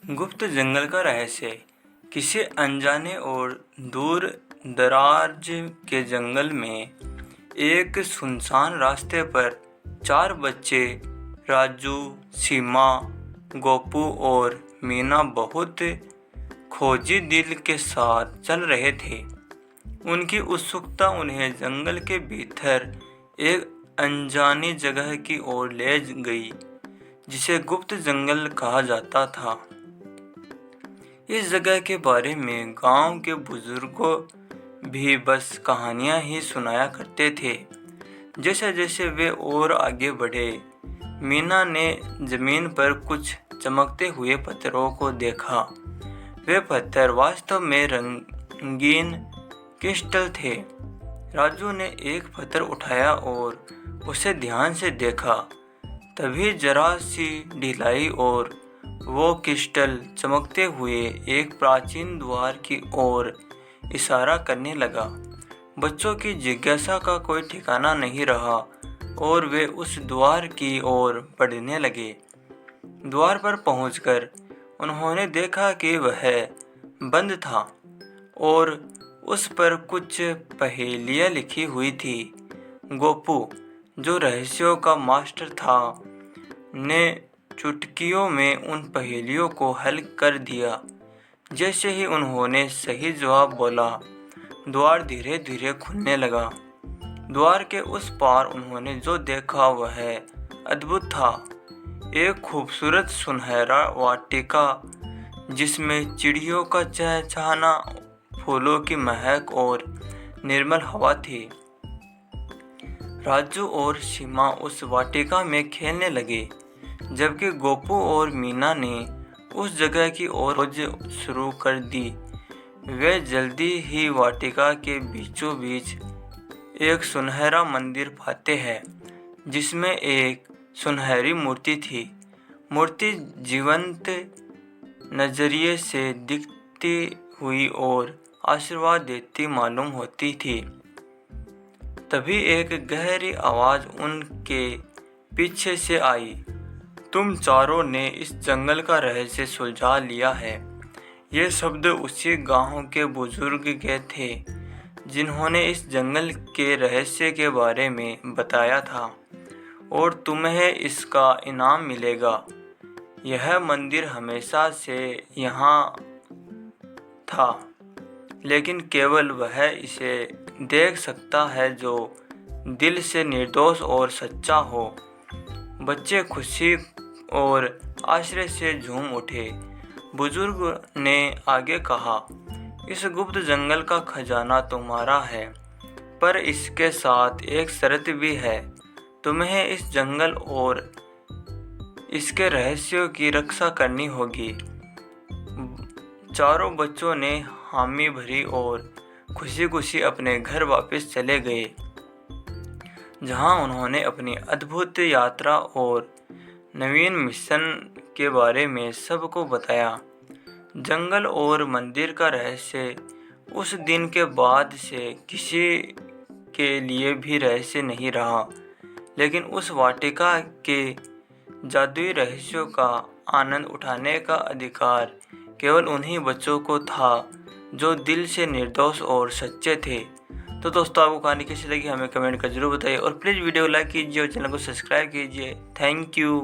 गुप्त जंगल का रहस्य। किसी अनजाने और दूर दराज के जंगल में एक सुनसान रास्ते पर 4 बच्चे राजू, सीमा, गोपू और मीना बहुत खोजी दिल के साथ चल रहे थे। उनकी उत्सुकता उन्हें जंगल के भीतर एक अनजानी जगह की ओर ले गई, जिसे गुप्त जंगल कहा जाता था। इस जगह के बारे में गांव के बुजुर्गों भी बस कहानियां ही सुनाया करते थे। जैसे जैसे वे और आगे बढ़े, मीना ने जमीन पर कुछ चमकते हुए पत्थरों को देखा। वे पत्थर वास्तव में रंगीन क्रिस्टल थे। राजू ने एक पत्थर उठाया और उसे ध्यान से देखा। तभी जरा सी ढिलाई और वो क्रिस्टल चमकते हुए एक प्राचीन द्वार की ओर इशारा करने लगा। बच्चों की जिज्ञासा का कोई ठिकाना नहीं रहा और वे उस द्वार की ओर बढ़ने लगे। द्वार पर पहुंचकर उन्होंने देखा कि वह बंद था और उस पर कुछ पहेलियां लिखी हुई थी। गोपू, जो रहस्यों का मास्टर था, ने चुटकियों में उन पहेलियों को हल कर दिया। जैसे ही उन्होंने सही जवाब बोला, द्वार धीरे धीरे खुलने लगा। द्वार के उस पार उन्होंने जो देखा वह अद्भुत था। एक खूबसूरत सुनहरा वाटिका जिसमें चिड़ियों का चहचहाना, फूलों की महक और निर्मल हवा थी। राजू और सीमा उस वाटिका में खेलने लगे, जबकि गोपू और मीना ने उस जगह की ओर खोज शुरू कर दी। वे जल्दी ही वाटिका के बीचों बीच एक सुनहरा मंदिर पाते हैं, जिसमें एक सुनहरी मूर्ति थी। मूर्ति जीवंत नजरिए से दिखती हुई और आशीर्वाद देती मालूम होती थी। तभी एक गहरी आवाज उनके पीछे से आई, तुम चारों ने इस जंगल का रहस्य सुलझा लिया है। ये शब्द उसी गांव के बुजुर्ग के थे, जिन्होंने इस जंगल के रहस्य के बारे में बताया था, और तुम्हें इसका इनाम मिलेगा। यह मंदिर हमेशा से यहाँ था, लेकिन केवल वह इसे देख सकता है जो दिल से निर्दोष और सच्चा हो। बच्चे खुशी और आश्चर्य से झूम उठे। बुजुर्ग ने आगे कहा, इस गुप्त जंगल का खजाना तुम्हारा है, पर इसके साथ एक शर्त भी है। तुम्हें इस जंगल और इसके रहस्यों की रक्षा करनी होगी। चारों बच्चों ने हामी भरी और खुशी खुशी अपने घर वापस चले गए, जहां उन्होंने अपनी अद्भुत यात्रा और नवीन मिशन के बारे में सबको बताया। जंगल और मंदिर का रहस्य उस दिन के बाद से किसी के लिए भी रहस्य नहीं रहा, लेकिन उस वाटिका के जादुई रहस्यों का आनंद उठाने का अधिकार केवल उन्हीं बच्चों को था जो दिल से निर्दोष और सच्चे थे। तो दोस्तों, आपको कहानी कैसी लगी हमें कमेंट कर जरूर बताइए, और प्लीज़ वीडियो को लाइक कीजिए और चैनल को सब्सक्राइब कीजिए। Thank you.